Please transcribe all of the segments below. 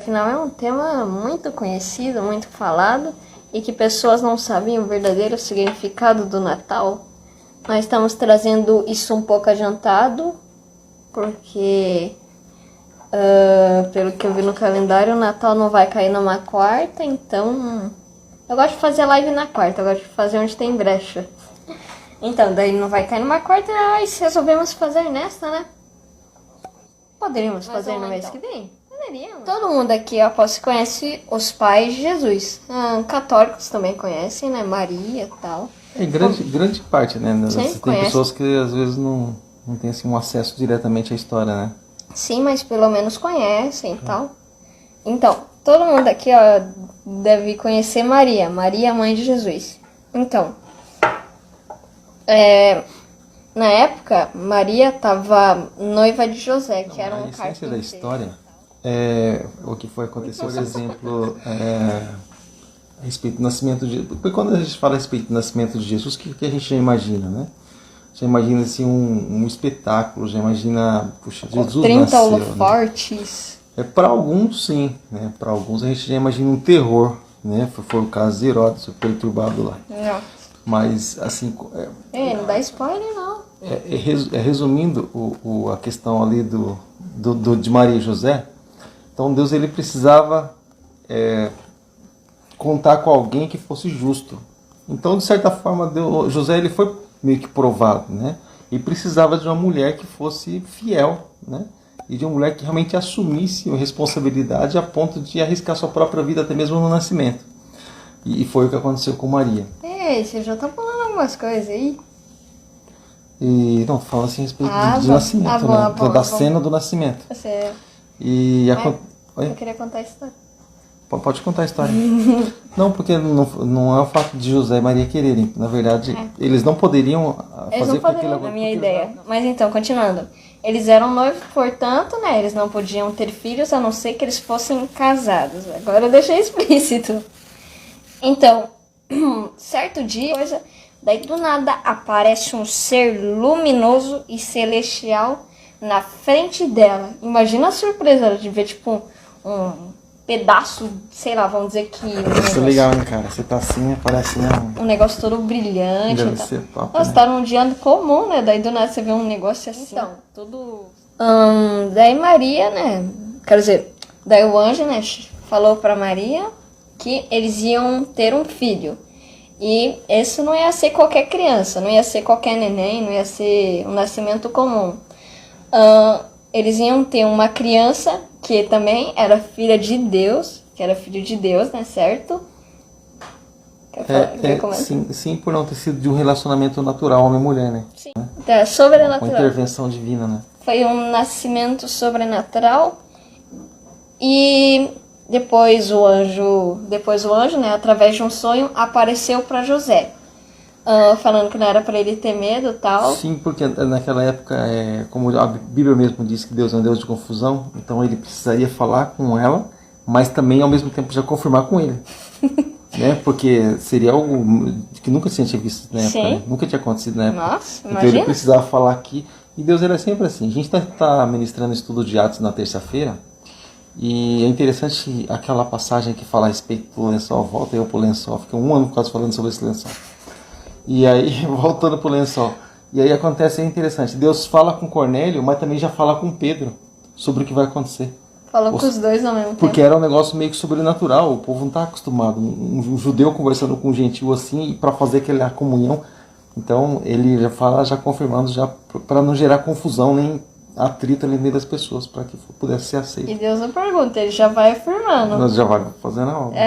Afinal, é um tema muito conhecido, muito falado, e que pessoas não sabem o verdadeiro significado do Natal. Nós estamos trazendo isso um pouco adiantado, porque, pelo que eu vi no calendário, o Natal não vai cair numa quarta, então eu gosto de fazer live na quarta, eu gosto de fazer onde tem brecha. Então, daí não vai cair numa quarta, e resolvemos fazer nesta, né? Poderíamos fazer no mês que vem? Poderíamos. Todo mundo aqui, eu aposto, conhece os pais de Jesus. Católicos também conhecem, né? Maria e tal. Grande parte, né? Sim, tem pessoas que às vezes não tem assim, um acesso diretamente à história, né? Sim, mas pelo menos conhecem e tal. Então, todo mundo aqui, ó, deve conhecer Maria. Maria, mãe de Jesus. Então, na época, Maria estava noiva de José, que era um carpinteiro. A essência da história é o que foi acontecer, por exemplo, a respeito do nascimento de... Porque quando a gente fala a respeito do nascimento de Jesus, o que a gente já imagina, né? Já imagina assim, um espetáculo, já imagina, puxa, Jesus 30 nasceu, holofortes. Né? Para alguns, sim, né? Para alguns a gente já imagina um terror, né? Foi o caso de Herodes, o perturbado lá. Não. Mas, assim... não dá spoiler, não. Resumindo a questão ali de Maria e José, então Deus ele precisava contar com alguém que fosse justo. Então, de certa forma, José ele foi meio que provado, né? E precisava de uma mulher que fosse fiel, né? E de uma mulher que realmente assumisse a responsabilidade a ponto de arriscar sua própria vida até mesmo no nascimento. E foi o que aconteceu com Maria. Você já tá falando algumas coisas aí. E não, fala assim a respeito do nascimento, né? Da cena do nascimento. Você... E eu queria contar a história. Pode contar a história. Não, porque não é o fato de José e Maria quererem. Na verdade, eles não poderiam fazer com aquele... Na minha ideia. Mas então, continuando. Eles eram noivos, portanto, né? Eles não podiam ter filhos, a não ser que eles fossem casados. Agora eu deixei explícito. Então, certo dia, daí do nada aparece um ser luminoso e celestial na frente dela. Imagina a surpresa de ver, tipo, um pedaço, sei lá, vamos dizer que... Isso é legal, né, cara? Você tá assim, aparece, né? Um negócio todo brilhante. Deve ser top, Nossa, né? tá num dia comum, né? Daí do nada você vê um negócio assim. Então, tudo... daí Maria, né? Quer dizer, daí o anjo, né? Falou pra Maria que eles iam ter um filho. E esse não ia ser qualquer criança, não ia ser qualquer neném, não ia ser um nascimento comum. Eles iam ter uma criança que também era filha de Deus, que era filho de Deus, né, certo? Sim, por não ter sido de um relacionamento natural homem e mulher, né? Sim, então, sobrenatural. Com intervenção divina, né? Foi um nascimento sobrenatural e depois o anjo, né, através de um sonho, apareceu para José. Falando que não era para ele ter medo e tal. Sim, porque naquela época, como a Bíblia mesmo diz que Deus é um Deus de confusão, então ele precisaria falar com ela, mas também ao mesmo tempo já confirmar com ele. Né? Porque seria algo que nunca se tinha visto na época, né? Nunca tinha acontecido na época. Nossa, então imagina. ele precisava falar aqui, e Deus era sempre assim. A gente está ministrando o estudo de Atos na terça-feira, e é interessante aquela passagem que fala a respeito do lençol, volta eu pro lençol, fica um ano quase falando sobre esse lençol. E aí, voltando pro lençol. E aí acontece, é interessante. Deus fala com Cornélio, mas também já fala com Pedro sobre o que vai acontecer. Falou com os dois ao mesmo tempo. Porque era um negócio meio que sobrenatural. O povo não está acostumado. Um judeu conversando com um gentil assim, para fazer aquela comunhão. Então, ele já fala, já confirmando, já para não gerar confusão, nem atrito ali no meio das pessoas, para que pudesse ser aceito. E Deus não pergunta, ele já vai afirmando. Nós já vai fazendo a obra.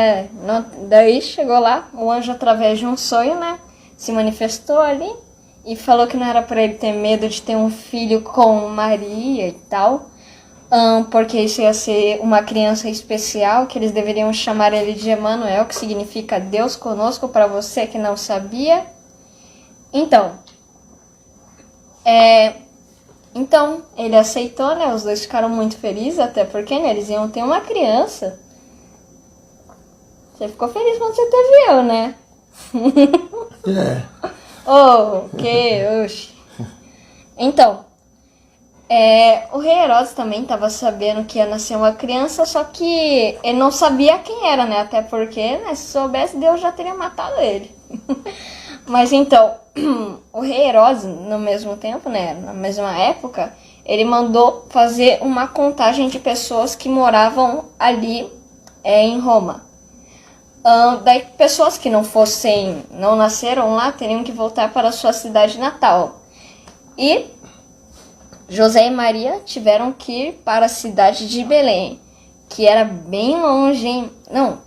Daí chegou lá, o anjo através de um sonho, né? Se manifestou ali e falou que não era para ele ter medo de ter um filho com Maria e tal, porque isso ia ser uma criança especial, que eles deveriam chamar ele de Emanuel, que significa Deus conosco, para você que não sabia. Então, ele aceitou, né? Os dois ficaram muito felizes, até porque, né, eles iam ter uma criança. Você ficou feliz quando você teve eu, né? Oxi. Então, O rei Herodes também estava sabendo que ia nascer uma criança, só que ele não sabia quem era, né? Até porque, né, se soubesse, Deus já teria matado ele. Mas então, o rei Herodes, no mesmo tempo, né, na mesma época, ele mandou fazer uma contagem de pessoas que moravam ali em Roma. Daí, pessoas que não nasceram lá, teriam que voltar para a sua cidade natal. E José e Maria tiveram que ir para a cidade de Belém, que era bem longe, hein? Não,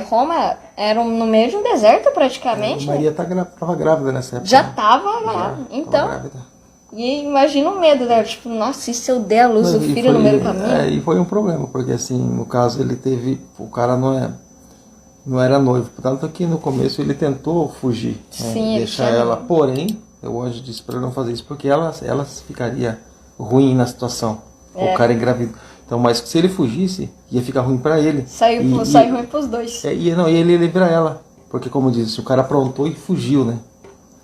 Roma era no meio de um deserto praticamente. Maria estava grávida nessa época. Já estava grávida. Então, grávida. E imagina o medo dela, tipo, nossa, e se eu der a luz do filho no meio do caminho? E foi um problema, porque assim, no caso o cara não era noivo, tanto que no começo ele tentou fugir, Sim, deixar ela, porém, o anjo disse para não fazer isso, porque ela ficaria ruim na situação, o cara engravidou. Então, mas se ele fugisse, ia ficar ruim para ele. Sai ruim pros dois. E ele ia livrar ela, porque como disse, o cara aprontou e fugiu, né?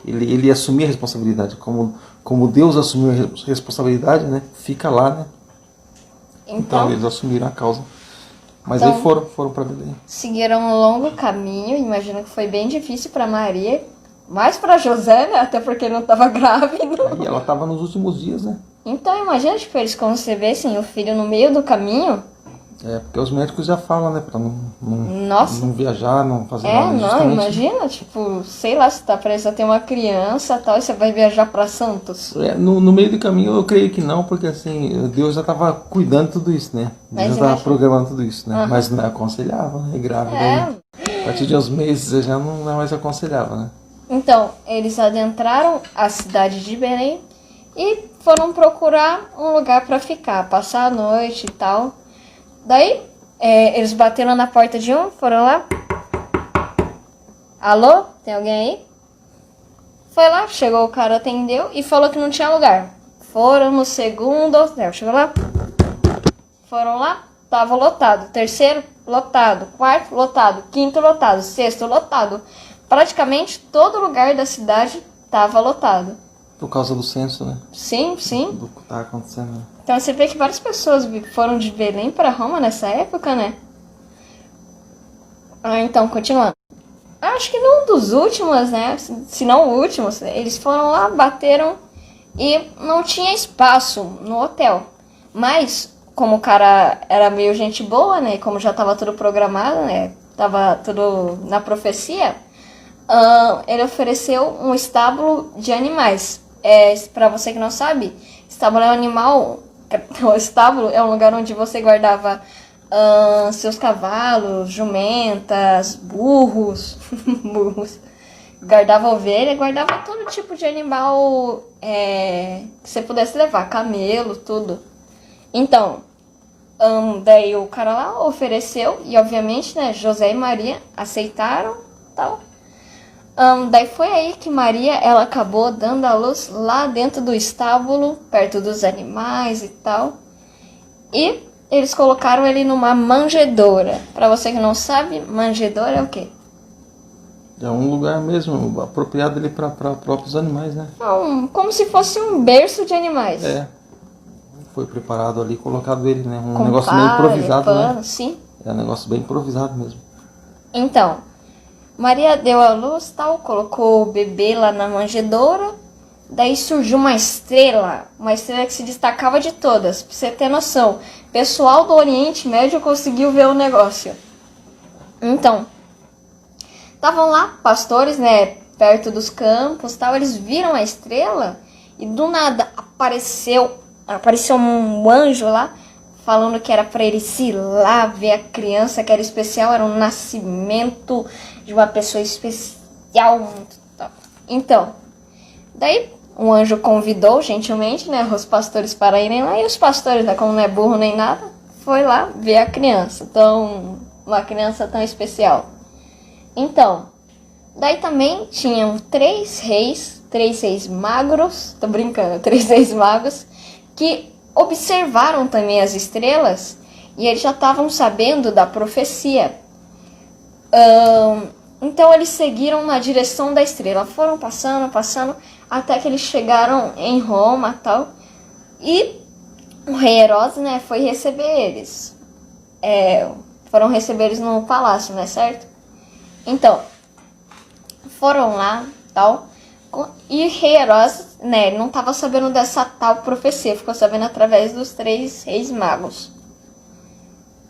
Ele ia assumir a responsabilidade, como Deus assumiu a responsabilidade, né? Fica lá, né? Então eles assumiram a causa. Mas então, aí foram para Belém. Seguiram um longo caminho, imagino que foi bem difícil para Maria, mais para José, né? Até porque ele não estava grávido. E ela estava nos últimos dias, né? Então imagina, tipo, eles concebessem o filho no meio do caminho. Porque os médicos já falam, né? Pra Nossa. não viajar, não fazer nada. Não, imagina, tipo, sei lá, se tá prestes a ter uma criança e tal, e você vai viajar pra Santos. No meio do caminho eu creio que não, porque assim, Deus já estava cuidando de tudo isso, né? Deus já estava programando tudo isso, né? Mas não aconselhava, né? Grávida. A partir de uns meses já não mais aconselhava, né? Então, eles adentraram a cidade de Belém e foram procurar um lugar pra ficar, passar a noite e tal. Daí, eles bateram na porta de um, foram lá. Alô? Tem alguém aí? Foi lá, chegou o cara, atendeu e falou que não tinha lugar. Foram no segundo hotel, chegou lá. Foram lá, tava lotado. Terceiro, lotado. Quarto, lotado. Quinto, lotado. Sexto, lotado. Praticamente todo lugar da cidade tava lotado. Por causa do censo, né? Sim. Do que tá acontecendo. Então você vê que várias pessoas foram de Belém para Roma nessa época, né? Então, continuando. Acho que num dos últimos, né? Se não o último, eles foram lá, bateram e não tinha espaço no hotel. Mas, como o cara era meio gente boa, né? Como já tava tudo programado, né? Tava tudo na profecia. Ele ofereceu um estábulo de animais. Pra você que não sabe, estábulo é um animal. O estábulo é um lugar onde você guardava seus cavalos, jumentas, burros, guardava ovelha, guardava todo tipo de animal que você pudesse levar, camelo, tudo. Então, daí o cara lá ofereceu e obviamente, né, José e Maria aceitaram, tal. Daí foi aí que Maria, ela acabou dando a luz lá dentro do estábulo, perto dos animais e tal. E eles colocaram ele numa manjedoura. Pra você que não sabe, manjedoura é o quê? É um lugar mesmo apropriado ali para próprios animais, né? Como se fosse um berço de animais. Foi preparado ali, colocado ele, né? Um com negócio meio improvisado, pano, né? Sim. É um negócio bem improvisado mesmo. Então, Maria deu a luz, tal, colocou o bebê lá na manjedoura. Daí surgiu uma estrela que se destacava de todas. Pra você ter noção, pessoal do Oriente Médio conseguiu ver o negócio. Então, estavam lá pastores, né, perto dos campos, tal. Eles viram a estrela e do nada apareceu um anjo lá, falando que era para eles ir lá ver a criança, que era especial, era um nascimento de uma pessoa especial. Então, daí um anjo convidou gentilmente, né, os pastores para irem lá, e os pastores, né, como não é burro nem nada, foi lá ver a criança, uma criança tão especial. Então, daí também tinham três reis magos, tô brincando, 3 reis magos, que observaram também as estrelas e eles já estavam sabendo da profecia. Então eles seguiram na direção da estrela, foram passando, até que eles chegaram em Roma, tal. E o rei Herodes, né, foi receber eles. Foram receber eles no palácio, né, certo? Então, foram lá, tal, e rei Herodes, né, ele não estava sabendo dessa tal profecia, ficou sabendo através dos 3 reis magos.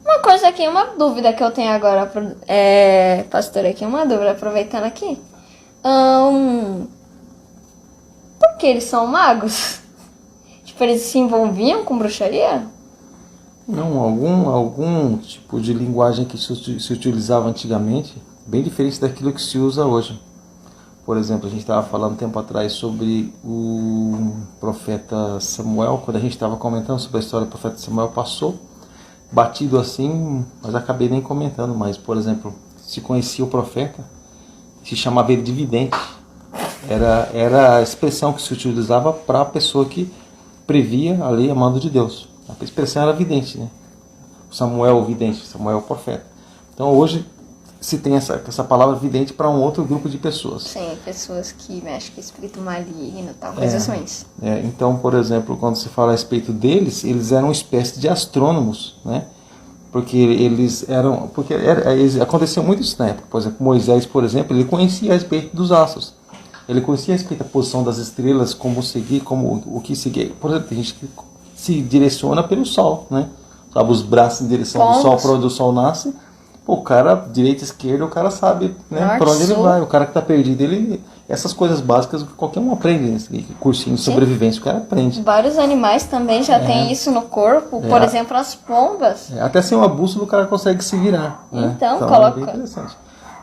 Uma coisa aqui, uma dúvida que eu tenho agora, pastor, aqui, uma dúvida, aproveitando aqui. Por que eles são magos? Tipo, eles se envolviam com bruxaria? Não, algum tipo de linguagem que se utilizava antigamente, bem diferente daquilo que se usa hoje. Por exemplo, a gente estava falando um tempo atrás sobre o profeta Samuel, quando a gente estava comentando sobre a história do profeta Samuel, passou batido assim, mas acabei nem comentando mais. Por exemplo, se conhecia o profeta, se chamava ele de vidente. Era a expressão que se utilizava para a pessoa que previa a lei a mando de Deus. A expressão era vidente, né? Samuel o vidente, Samuel o profeta. Então hoje se tem essa palavra vidente para um outro grupo de pessoas. Sim, pessoas que mexem com espírito maligno e tal, coisas ruins. Então, por exemplo, quando se fala a respeito deles, eles eram uma espécie de astrônomos, né? Porque aconteceu muito isso na época. Por exemplo, Moisés, por exemplo, ele conhecia a respeito dos astros. Ele conhecia a respeito da posição das estrelas, como seguir, o que seguir. Por exemplo, tem gente que se direciona pelo sol, né? Sabe, os braços em direção do sol, para onde o sol nasce. Pô, o cara, direita, esquerda, o cara sabe, né, para onde ele vai. O cara que está perdido, essas coisas básicas que qualquer um aprende nesse cursinho de sobrevivência, o cara aprende. Vários animais também já têm isso no corpo, por exemplo, as pombas. Até sem uma bússola o cara consegue se virar. Então, né? coloca. É bem interessante.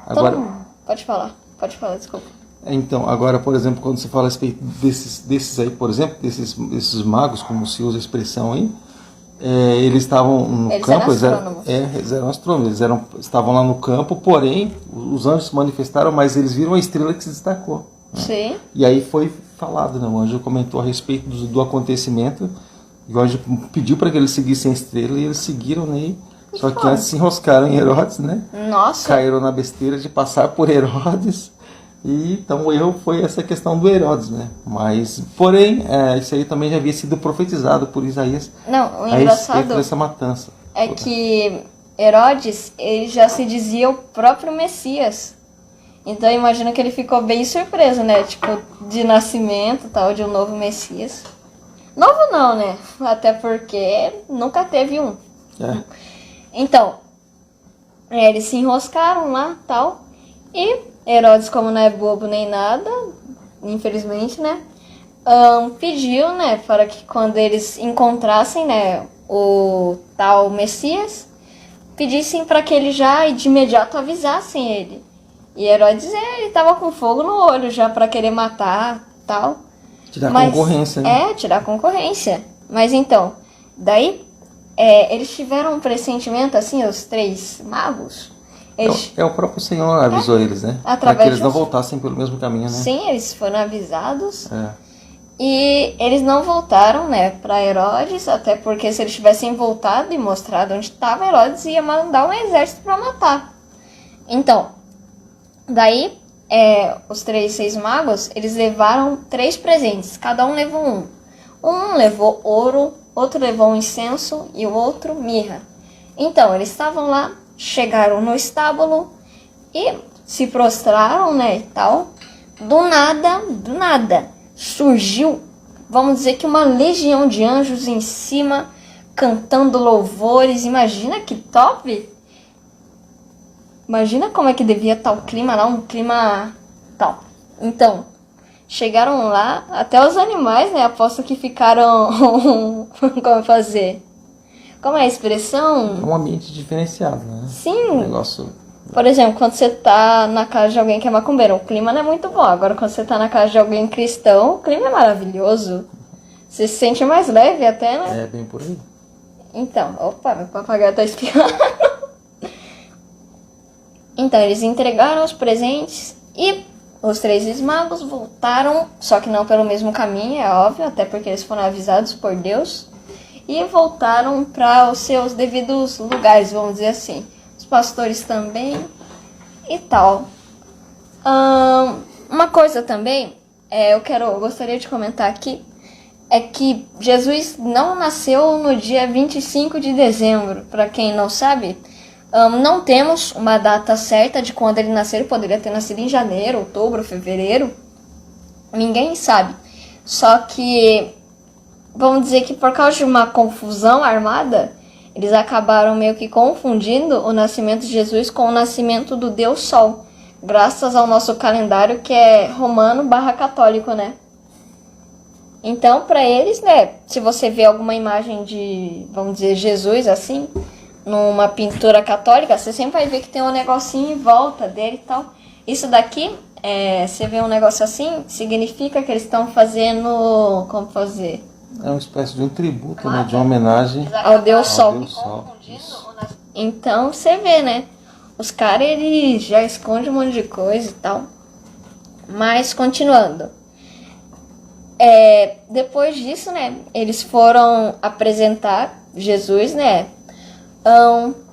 Agora, Pode falar, desculpa. Então, agora, por exemplo, quando se fala a respeito desses aí, por exemplo, desses magos, como se usa a expressão aí, eles estavam no campo, eles eram astrônomos, estavam lá no campo, porém, os anjos se manifestaram, mas eles viram a estrela que se destacou. Né? Sim. E aí foi falado, né? O anjo comentou a respeito do acontecimento, e o anjo pediu para que eles seguissem a estrela, e eles seguiram, né? Só que antes se enroscaram em Herodes, né? Nossa! Caíram na besteira de passar por Herodes. E então o erro foi essa questão do Herodes, né? Mas, porém, isso aí também já havia sido profetizado por Isaías. Não, o engraçado engraçado a respeito dessa matança. É que Herodes, ele já se dizia o próprio Messias. Então eu imagino que ele ficou bem surpreso, né? Tipo, de nascimento, tal, de um novo Messias. Novo não, né? Até porque nunca teve um. Então, eles se enroscaram lá, tal, e Herodes, como não é bobo nem nada, infelizmente, né, pediu, né, para que quando eles encontrassem, né, o tal Messias, pedissem para que ele já de imediato avisassem ele. E Herodes, ele estava com fogo no olho já para querer matar, tal. Tirar concorrência, né? Tirar concorrência. Mas então, daí, eles tiveram um pressentimento, assim, os 3 magos. O próprio Senhor avisou eles, né? Para que eles não voltassem pelo mesmo caminho, né? Sim, eles foram avisados. E eles não voltaram, né, para Herodes, até porque se eles tivessem voltado e mostrado onde estava, Herodes ia mandar um exército para matar. Então, daí, os 3 reis magos, eles levaram 3 presentes, cada um levou um. Um levou ouro, outro levou um incenso e o outro mirra. Então, eles estavam lá, chegaram no estábulo e se prostraram, né, e tal. Do nada, surgiu, vamos dizer que uma legião de anjos em cima, cantando louvores. Imagina que top! Imagina como é que devia estar o clima lá, um clima tal. Então, chegaram lá, até os animais, né, aposto que ficaram... Como fazer? Como é a expressão? É um ambiente diferenciado, né? Sim. Negócio... Por exemplo, quando você tá na casa de alguém que é macumbeiro, o clima não é muito bom. Agora, quando você tá na casa de alguém cristão, o clima é maravilhoso. Você se sente mais leve até, né? É, bem por aí. Então, opa, meu papagaio tá espiando. Então, eles entregaram os presentes e os 3 magos voltaram, só que não pelo mesmo caminho, é óbvio, até porque eles foram avisados por Deus. E voltaram para os seus devidos lugares, vamos dizer assim. Os pastores também e tal. Uma coisa também, eu gostaria de comentar aqui, é que Jesus não nasceu no dia 25 de dezembro. Para quem não sabe, não temos uma data certa de quando ele nasceu. Ele poderia ter nascido em janeiro, outubro, fevereiro. Ninguém sabe. Só que, vamos dizer que por causa de uma confusão armada, eles acabaram meio que confundindo o nascimento de Jesus com o nascimento do Deus Sol. Graças ao nosso calendário que é romano/católico, né? Então, para eles, né, se você vê alguma imagem de, vamos dizer, Jesus assim, numa pintura católica, você sempre vai ver que tem um negocinho em volta dele e tal. Isso daqui, você vê um negócio assim, significa que eles estão fazendo, como fazer? É uma espécie de um tributo, né, de uma homenagem ao Deus Sol. Deus Sol. Então, você vê, né, os caras, eles já escondem um monte de coisa e tal. Mas, continuando. Depois disso, né, eles foram apresentar Jesus, né,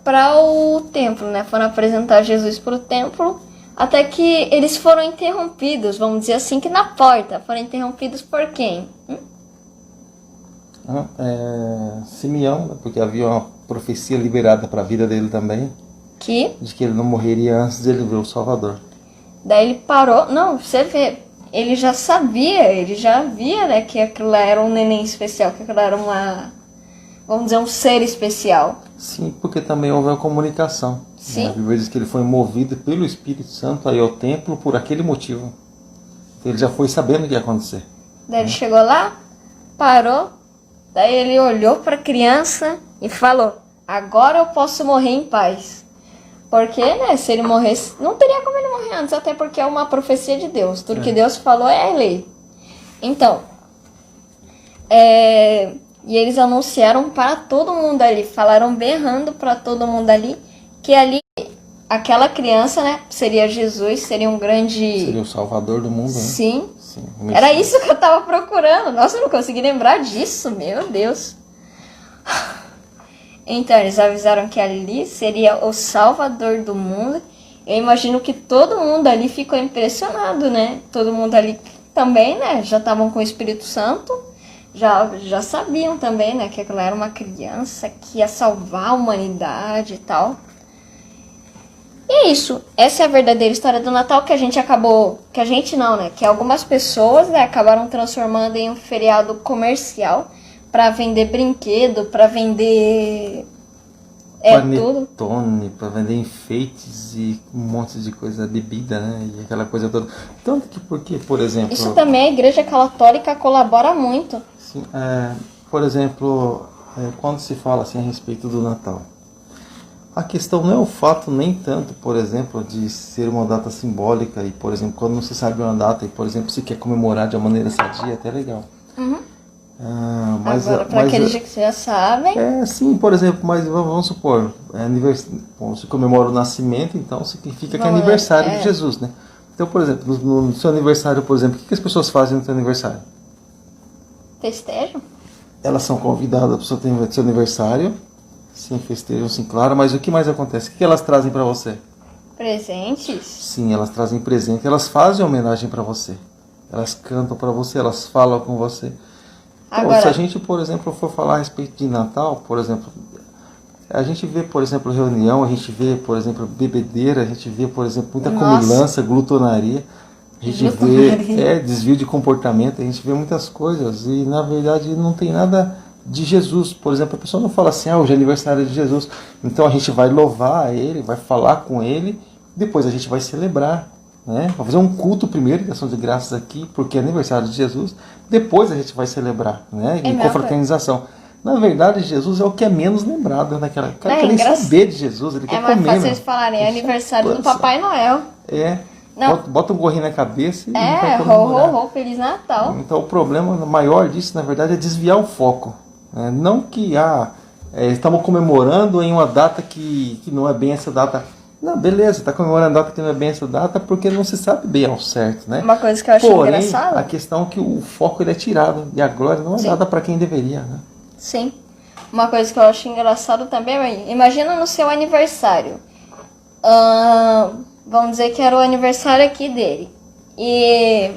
para o templo, né, foram apresentar Jesus para o templo, até que eles foram interrompidos, vamos dizer assim, que na porta. Foram interrompidos por quem? Simeão, né, porque havia uma profecia liberada para a vida dele também, de que ele não morreria antes de ele ver o Salvador. Daí ele parou, não, você vê, ele já sabia, ele já via, né, que aquilo era um neném especial, que aquilo era vamos dizer, um ser especial. Sim, porque também houve a comunicação. Sim. Né? A Bíblia diz que ele foi movido pelo Espírito Santo aí ao templo por aquele motivo. Então ele já foi sabendo o que ia acontecer. Daí ele chegou lá, parou, daí ele olhou para a criança e falou: agora eu posso morrer em paz. Porque, né, se ele morresse, não teria como ele morrer antes, até porque é uma profecia de Deus. Tudo que Deus falou é lei. Então, e eles anunciaram para todo mundo ali, falaram berrando para todo mundo ali, que ali, aquela criança, né, seria Jesus, seria um grande... Seria o Salvador do mundo, né? Sim. Sim, Era isso que eu tava procurando. Nossa, eu não consegui lembrar disso, meu Deus. Então, eles avisaram que ali seria o Salvador do mundo. Eu imagino que todo mundo ali ficou impressionado, né? Todo mundo ali também, né? Já estavam com o Espírito Santo. Já sabiam também, né? Que aquela era uma criança que ia salvar a humanidade e tal. E é isso. Essa é a verdadeira história do Natal que a gente acabou... Que a gente não, né? Que algumas pessoas, né, acabaram transformando em um feriado comercial para vender brinquedo, para vender panetone, para vender enfeites e um monte de coisa, bebida, né? E aquela coisa toda. Tanto que, porque, por exemplo... Isso também a Igreja Católica colabora muito. Sim, por exemplo, quando se fala assim a respeito do Natal, a questão não é o fato nem tanto, por exemplo, de ser uma data simbólica e, por exemplo, quando não se sabe uma data e, por exemplo, se quer comemorar de uma maneira sadia, é até legal. Uhum. Agora, para aqueles que já sabem... Sim, por exemplo, mas vamos supor, se comemora o nascimento, então significa que é aniversário de Jesus, né? Então, por exemplo, no seu aniversário, por exemplo, o que as pessoas fazem no seu aniversário? Festejam? Elas são convidadas para o seu aniversário, sim, festejam, sim, claro, mas o que mais acontece? O que elas trazem para você? Presentes? Sim, elas trazem presente, elas fazem homenagem para você, elas cantam para você, elas falam com você. Então, agora, se a gente, por exemplo, for falar a respeito de Natal, por exemplo, a gente vê, por exemplo, reunião, a gente vê, por exemplo, bebedeira, a gente vê, por exemplo, muita comilança, glutonaria, a gente vê desvio de comportamento, a gente vê muitas coisas e, na verdade, não tem nada de Jesus. Por exemplo, a pessoa não fala assim, hoje é aniversário de Jesus, então a gente vai louvar ele, vai falar com ele, depois a gente vai celebrar. Né? Vai fazer um culto primeiro de ação de graças aqui, porque é aniversário de Jesus, depois a gente vai celebrar, né? Em confraternização. Na verdade, Jesus é o que é menos lembrado naquela. O cara quer nem saber de Jesus, ele quer comer. Mas vocês falarem, é aniversário do Papai Noel. Bota um gorrinho na cabeça e ho, Feliz Natal. Então o problema maior disso, na verdade, é desviar o foco. Né? Não que estamos comemorando em uma data que não é bem essa data. Não, beleza, está comemorando a data que não é bem essa data porque não se sabe bem ao certo, né? Uma coisa que eu acho engraçada. A questão é que o foco ele é tirado e a glória não é dada para quem deveria, né? Sim. Uma coisa que eu acho engraçado também, imagina no seu aniversário. Vamos dizer que era o aniversário aqui dele. E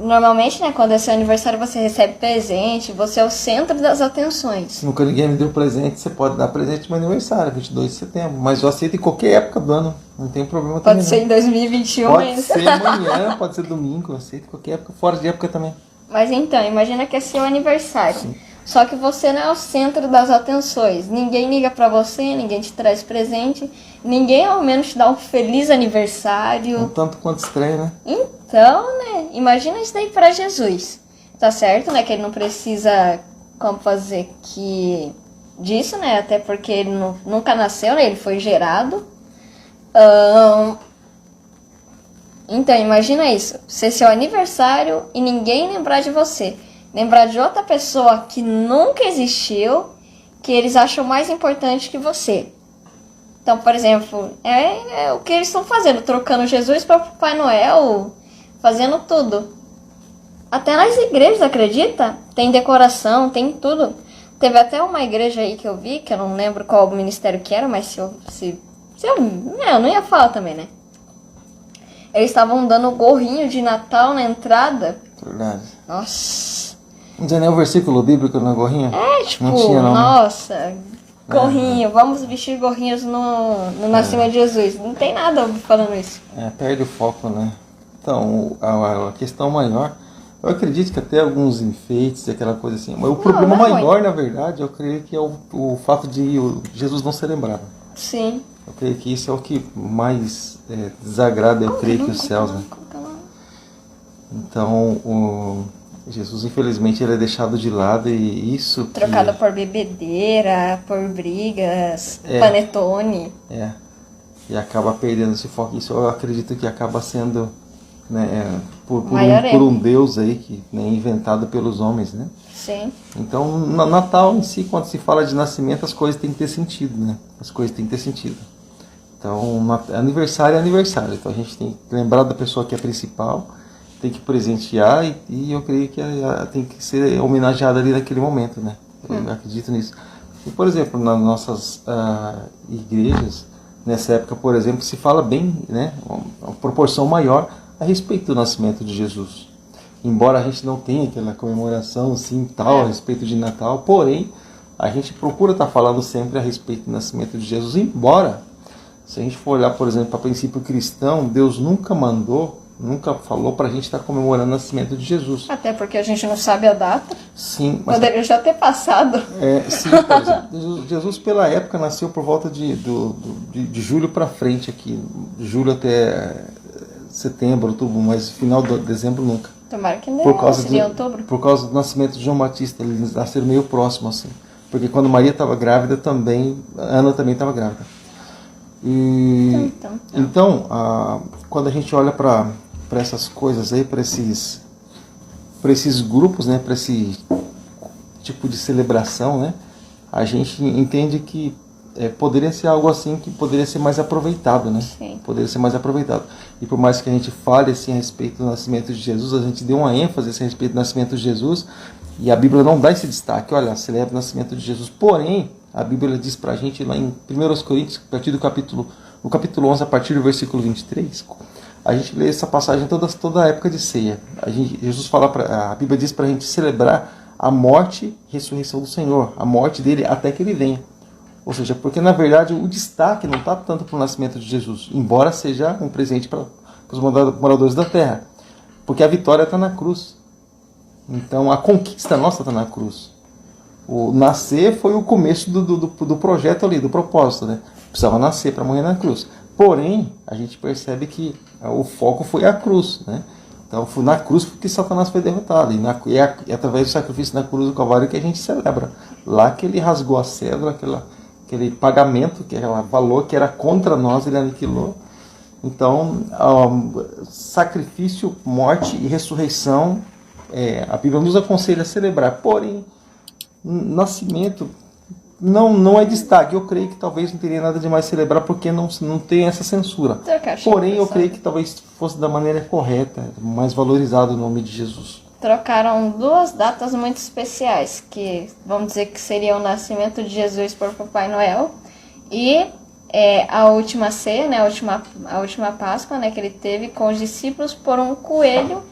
normalmente, né, quando é seu aniversário você recebe presente, você é o centro das atenções. Nunca ninguém me deu presente, você pode dar presente no meu aniversário, 22 de setembro. Mas eu aceito em qualquer época do ano, não tem problema também. Pode ser em 2021 Pode ainda. ser amanhã, pode ser domingo, eu aceito em qualquer época, fora de época também. Mas então, imagina que é seu aniversário. Sim. Só que você não é o centro das atenções. Ninguém liga pra você, ninguém te traz presente, ninguém ao menos te dá um feliz aniversário. Um tanto quanto estranho, né? Então, né, imagina isso daí pra Jesus. Tá certo, né, que ele não precisa, como fazer que disso, né, até porque ele nunca nasceu, né, ele foi gerado. Então, imagina isso, ser seu aniversário e ninguém lembrar de você. Lembrar de outra pessoa que nunca existiu, que eles acham mais importante que você. Então, por exemplo, é o que eles estão fazendo, trocando Jesus para Papai Noel, fazendo tudo. Até nas igrejas, acredita? Tem decoração, tem tudo. Teve até uma igreja aí que eu vi, que eu não lembro qual ministério que era, mas eu não ia falar também, né? Eles estavam dando gorrinho de Natal na entrada. Verdade. Nossa. Não tem nem o versículo bíblico na gorrinha? Tipo, não tinha, não. nossa, gorrinho, vamos vestir gorrinhos no nascimento de Jesus. Não tem nada falando isso. Perde o foco, né? Então, a questão maior, eu acredito que até alguns enfeites, aquela coisa assim, mas o problema maior, na verdade, eu creio que é o fato de Jesus não ser lembrado. Sim. Eu creio que isso é o que mais desagrada, eu creio que os céus, né? Então, Jesus, infelizmente, ele é deixado de lado e isso... Trocado por bebedeira, por brigas, panetone. E acaba perdendo esse foco. Isso eu acredito que acaba sendo, né, por um Deus aí, que é inventado pelos homens, né? Sim. Então, no Natal em si, quando se fala de nascimento, as coisas têm que ter sentido, né? As coisas têm que ter sentido. Então, aniversário é aniversário. Então, a gente tem que lembrar da pessoa que é principal, tem que presentear e eu creio que tem que ser homenageada ali naquele momento, né? Eu acredito nisso. E, por exemplo, nas nossas igrejas, nessa época, por exemplo, se fala bem, né? Uma proporção maior a respeito do nascimento de Jesus. Embora a gente não tenha aquela comemoração assim tal a respeito de Natal, porém, a gente procura estar falando sempre a respeito do nascimento de Jesus, embora, se a gente for olhar, por exemplo, para o princípio cristão, Deus nunca falou para a gente estar comemorando o nascimento de Jesus. Até porque a gente não sabe a data. Sim. Mas poderia já ter passado. Sim, por exemplo, Jesus pela época nasceu por volta de julho para frente aqui. De julho até setembro, outubro, mas final de dezembro nunca. Tomara que não seria outubro. Por causa do nascimento de João Batista, eles nasceram meio próximo assim. Porque quando Maria estava grávida também, Ana também estava grávida. Então, quando a gente olha para essas coisas aí, para esses grupos, né, para esse tipo de celebração, né, a gente entende que poderia ser algo assim que poderia ser mais aproveitado, né? Sim. Poderia ser mais aproveitado. E por mais que a gente fale assim a respeito do nascimento de Jesus, a gente deu uma ênfase assim, a respeito do nascimento de Jesus, e a Bíblia não dá esse destaque. Olha, celebra o nascimento de Jesus. Porém, a Bíblia diz pra gente lá em 1 Coríntios, a partir do capítulo 11, a partir do versículo 23, a gente lê essa passagem toda a época de ceia. A Bíblia diz pra gente celebrar a morte e ressurreição do Senhor, a morte dele até que ele venha. Ou seja, porque na verdade o destaque não está tanto para o nascimento de Jesus, embora seja um presente para os moradores da terra, porque a vitória está na cruz. Então a conquista nossa está na cruz. O nascer foi o começo do projeto ali, do propósito, né? Precisava nascer para morrer na cruz. Porém, a gente percebe que o foco foi a cruz, né? Então foi na cruz que Satanás foi derrotado. E é através do sacrifício na cruz do Calvário que a gente celebra. Lá que ele rasgou a cédula, aquele pagamento, aquele valor que era contra nós, ele aniquilou. Então, sacrifício, morte e ressurreição, a Bíblia nos aconselha a celebrar. Porém, nascimento não é destaque. Eu creio que talvez não teria nada de mais celebrar porque não tem essa censura. Porém, eu creio que talvez fosse da maneira correta, mais valorizado o nome de Jesus. Trocaram duas datas muito especiais, que vamos dizer que seria o nascimento de Jesus por Papai Noel e a última ceia, né, a última Páscoa, né, que ele teve com os discípulos por um coelho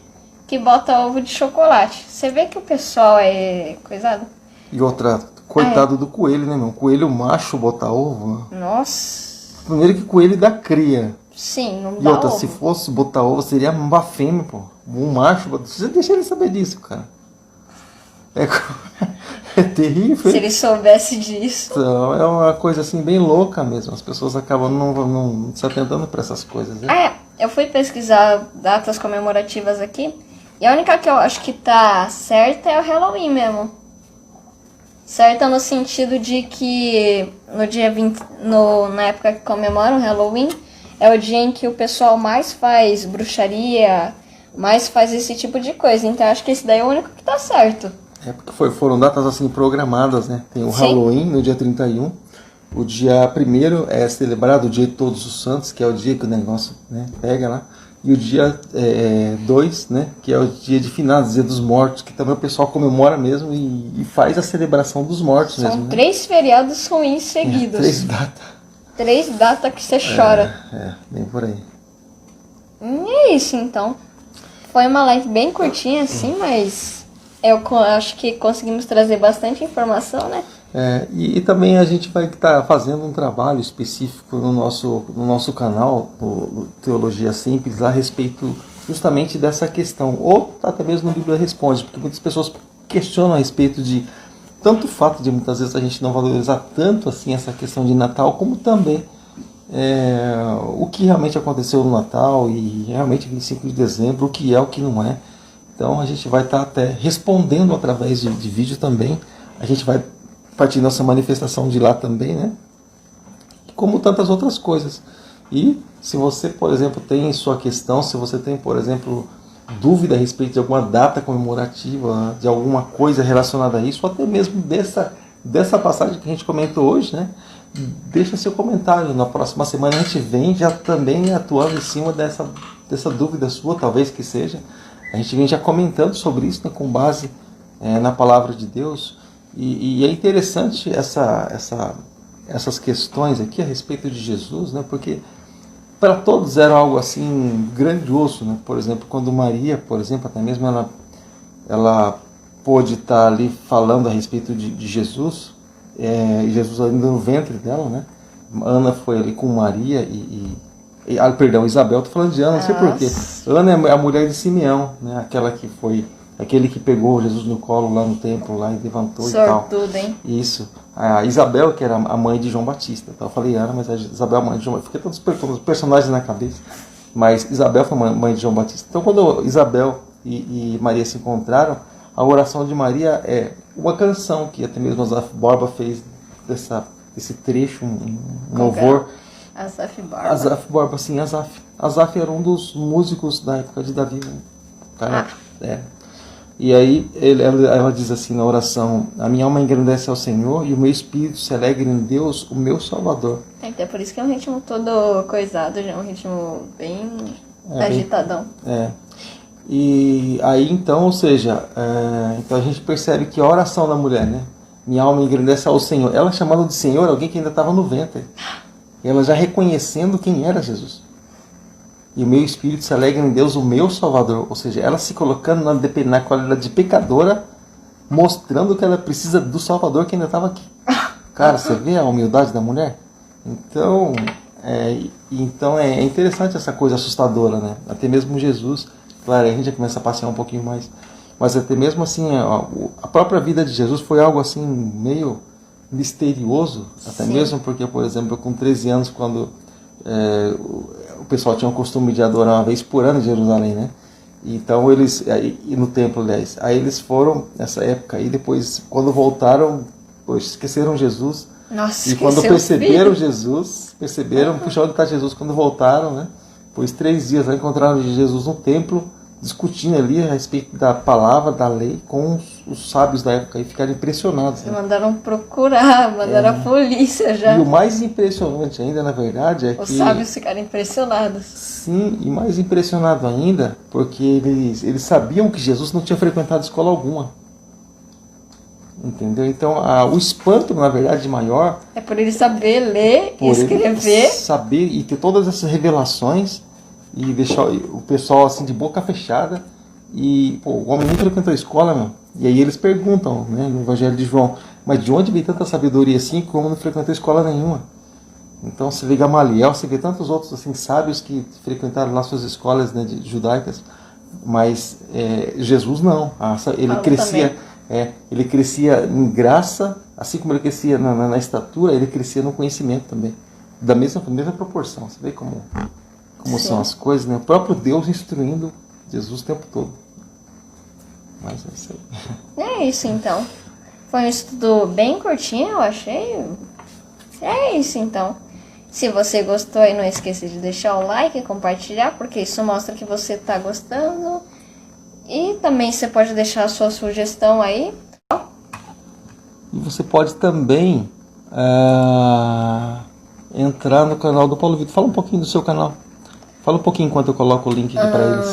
que bota ovo de chocolate. Você vê que o pessoal é coisado? E outra, coitado do coelho, né, meu? Coelho macho botar ovo. Nossa. Primeiro que coelho dá cria. Sim, não E dá outra, ovo. se fosse botar ovo, seria uma fêmea, pô. Um macho. Você deixa ele saber disso, cara. É terrível. Se ele soubesse disso. Então, é uma coisa assim bem louca mesmo. As pessoas acabam não se atentando para essas coisas, né? Eu fui pesquisar datas comemorativas aqui. E a única que eu acho que tá certa é o Halloween mesmo. Certa no sentido de que no dia 20, na época que comemoram o Halloween, é o dia em que o pessoal mais faz bruxaria, mais faz esse tipo de coisa. Então eu acho que esse daí é o único que tá certo. É porque foram datas assim programadas, né? Tem o Sim. Halloween no dia 31. O dia 1º é celebrado o dia de Todos os Santos, que é o dia que o negócio, né, pega lá. E o dia 2, né, que é o dia de finados, dia dos mortos, que também o pessoal comemora mesmo e faz a celebração dos mortos. São mesmo, né? 3 feriados ruins seguidos. 3 datas. 3 datas que você chora. Bem por aí. E é isso então. Foi uma live bem curtinha assim, mas eu acho que conseguimos trazer bastante informação, né? E também a gente vai estar fazendo um trabalho específico no nosso canal, no Teologia Simples, a respeito justamente dessa questão, ou até mesmo no Bíblia Responde, porque muitas pessoas questionam a respeito de tanto o fato de muitas vezes a gente não valorizar tanto assim essa questão de Natal, como também o que realmente aconteceu no Natal e realmente 25 de dezembro, o que é, o que não é. Então a gente vai estar até respondendo através de vídeo também. A gente vai partir nossa manifestação de lá também, né? Como tantas outras coisas. E se você, por exemplo, tem sua questão, se você tem, por exemplo, dúvida a respeito de alguma data comemorativa, de alguma coisa relacionada a isso, ou até mesmo dessa passagem que a gente comentou hoje, né? Deixa seu comentário. Na próxima semana a gente vem já também atuando em cima dessa dúvida sua, talvez que seja. A gente vem já comentando sobre isso, né, com base na palavra de Deus. E é interessante essas questões aqui a respeito de Jesus, né? Porque para todos era algo assim grandioso, né? Por exemplo, quando Maria, por exemplo, até mesmo ela pôde estar ali falando a respeito de Jesus, e Jesus ainda no ventre dela, né? Ana foi ali com Maria perdão, Isabel, estou falando de Ana, não sei porquê. Ana é a mulher de Simeão, né? Aquele que pegou Jesus no colo lá no templo lá, e levantou e tal. Sortudo, hein? Isso. A Isabel, que era a mãe de João Batista. Então eu falei Ana, mas a Isabel é a mãe de João Batista. Fiquei todos os personagens na cabeça. Mas Isabel foi a mãe de João Batista. Então quando Isabel e Maria se encontraram, a oração de Maria é uma canção que até mesmo Azaf Borba fez desse trecho, um louvor. Azaf Borba. Azaf Borba, sim, Azaf. Azaf era um dos músicos da época de Davi, né? Cara, E aí ela diz assim na oração: a minha alma engrandece ao Senhor e o meu espírito se alegra em Deus, o meu Salvador. Então por isso que é um ritmo todo coisado, já é um ritmo bem agitadão. E aí então, ou seja, então a gente percebe que a oração da mulher, né? Minha alma engrandece ao Senhor. Ela chamando de Senhor alguém que ainda estava no ventre. Ela já reconhecendo quem era Jesus. E o meu espírito se alegra em Deus, o meu Salvador. Ou seja, ela se colocando na qualidade de pecadora, mostrando que ela precisa do Salvador que ainda estava aqui. Cara, você vê a humildade da mulher? Então é interessante essa coisa assustadora, né? Até mesmo Jesus, claro, a gente já começa a passear um pouquinho mais. Mas até mesmo assim, a própria vida de Jesus foi algo assim, meio misterioso. Até mesmo porque, por exemplo, com 13 anos, quando o pessoal tinha o costume de adorar uma vez por ano em Jerusalém, né? Então eles, e no templo, aliás, aí eles foram nessa época aí, depois quando voltaram, esqueceram Jesus. Nossa, e quando perceberam Jesus, puxa, onde está Jesus? Quando voltaram, né? Depois 3 dias lá encontraram Jesus no templo, discutindo ali a respeito da palavra, da lei, com os sábios da época, e ficaram impressionados. Né? Mandaram procurar, mandaram a polícia já. E o mais impressionante ainda, na verdade, é que... Os sábios ficaram impressionados. Sim, e mais impressionado ainda, porque eles sabiam que Jesus não tinha frequentado escola alguma. Entendeu? Então, o espanto, na verdade, maior... É por ele saber ler e escrever. Saber e ter todas essas revelações e deixar o pessoal assim de boca fechada E pô, o homem nem frequentou a escola, mano. E aí eles perguntam, né, no Evangelho de João, mas de onde veio tanta sabedoria assim que o homem não frequentou escola nenhuma? Então você vê Gamaliel, você vê tantos outros assim sábios que frequentaram lá suas escolas, né, judaicas, mas Jesus não. Ele crescia em graça, assim como ele crescia na estatura, ele crescia no conhecimento também, da mesma proporção. Você vê como são as coisas, né? O próprio Deus instruindo Jesus o tempo todo. Mas é isso aí. É isso então. Foi um estudo bem curtinho, eu achei. É isso então. Se você gostou aí, não esqueça de deixar o like e compartilhar, porque isso mostra que você está gostando. E também você pode deixar a sua sugestão aí. E você pode também entrar no canal do Paulo Vitor. Fala um pouquinho do seu canal. Fala um pouquinho enquanto eu coloco o link aqui para eles.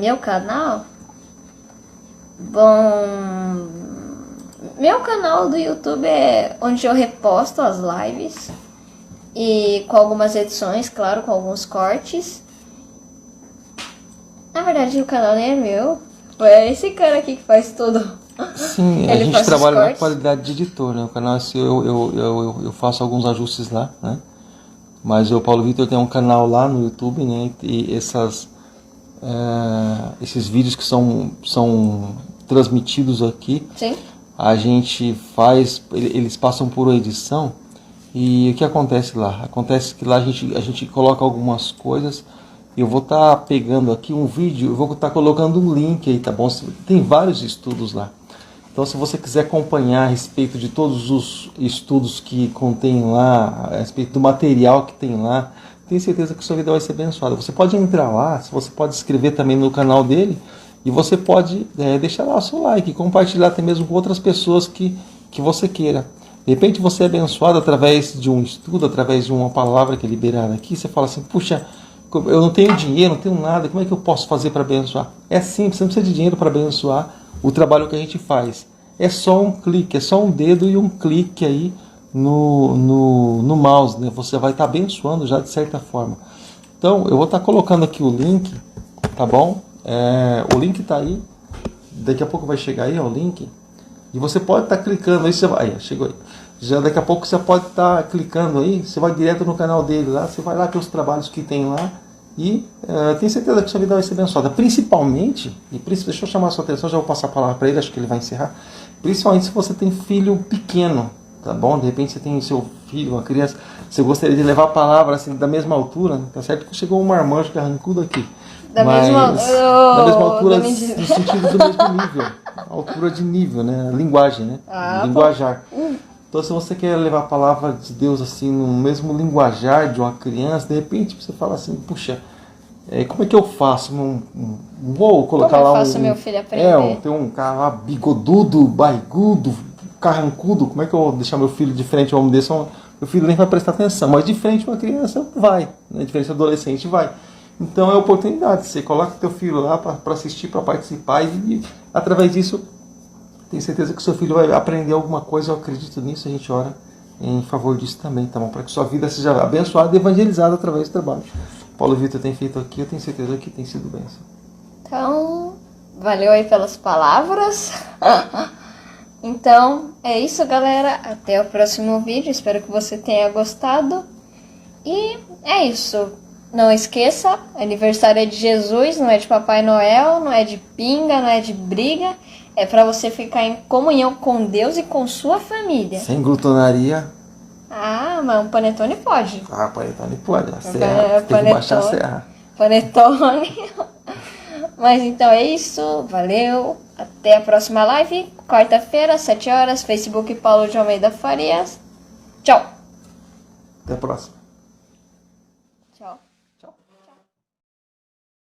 Meu canal? Bom, meu canal do YouTube é onde eu reposto as lives. E com algumas edições, claro, com alguns cortes. Na verdade, o canal nem é meu. É esse cara aqui que faz tudo. Sim, a gente trabalha na qualidade de editor, né? O canal é seu, eu faço alguns ajustes lá, né? Mas o Paulo Vitor tem um canal lá no YouTube, né? E esses vídeos que são transmitidos aqui, sim, a gente faz, eles passam por edição. E o que acontece lá? Acontece que lá a gente coloca algumas coisas. Eu vou estar pegando aqui um vídeo, eu vou estar colocando um link aí, tá bom? Tem vários estudos lá. Então, se você quiser acompanhar a respeito de todos os estudos que contém lá, a respeito do material que tem lá, tenho certeza que sua vida vai ser abençoada. Você pode entrar lá, você pode inscrever também no canal dele e você pode deixar lá o seu like, compartilhar até mesmo com outras pessoas que você queira. De repente você é abençoado através de um estudo, através de uma palavra que é liberada aqui, você fala assim, puxa, eu não tenho dinheiro, não tenho nada, como é que eu posso fazer para abençoar? É simples, você não precisa de dinheiro para abençoar o trabalho que a gente faz. É só um clique, é só um dedo e um clique aí no mouse, né? Você vai estar abençoando já de certa forma. Então, eu vou estar colocando aqui o link, tá bom? O link está aí, daqui a pouco vai chegar aí, ó, o link. E você pode estar clicando aí, chegou aí. Já daqui a pouco você pode estar clicando aí, você vai direto no canal dele lá, você vai lá ter os trabalhos que tem lá e tenho certeza que sua vida vai ser abençoada. Principalmente, deixa eu chamar a sua atenção, já vou passar a palavra para ele, acho que ele vai encerrar. Principalmente se você tem filho pequeno, tá bom? De repente você tem seu filho, uma criança, você gostaria de levar a palavra assim, da mesma altura, né? Tá certo que chegou um marmanjo carrancudo aqui. Da mesma altura, no sentido do mesmo nível. Altura de nível, né? Linguagem, né? Linguajar. Então, se você quer levar a palavra de Deus assim, no mesmo linguajar de uma criança, de repente você fala assim, puxa, como é que eu faço? Vou colocar como lá eu faço meu filho aprender? Tem um cara lá bigodudo, barrigudo, carrancudo, como é que eu vou deixar meu filho de frente a um homem desse? Meu filho nem vai prestar atenção, mas de frente a uma criança vai, né? De frente a um adolescente vai. Então é a oportunidade, você coloca o teu filho lá para assistir, para participar e através disso tenho certeza que seu filho vai aprender alguma coisa, eu acredito nisso, a gente ora em favor disso também, tá bom? Para que sua vida seja abençoada e evangelizada através do trabalho. Paulo Vitor tem feito aqui, eu tenho certeza que tem sido bênção. Então, valeu aí pelas palavras. Então, é isso, galera. Até o próximo vídeo. Espero que você tenha gostado. E é isso. Não esqueça, aniversário é de Jesus, não é de Papai Noel, não é de pinga, não é de briga. É para você ficar em comunhão com Deus e com sua família. Sem glutonaria. Ah, mas um panetone pode. Ah, panetone pode. A serra, tem que baixar a serra. Panetone. Mas então é isso. Valeu. Até a próxima live. Quarta-feira, 7 horas. Facebook Paulo de Almeida Farias. Tchau. Até a próxima. Tchau.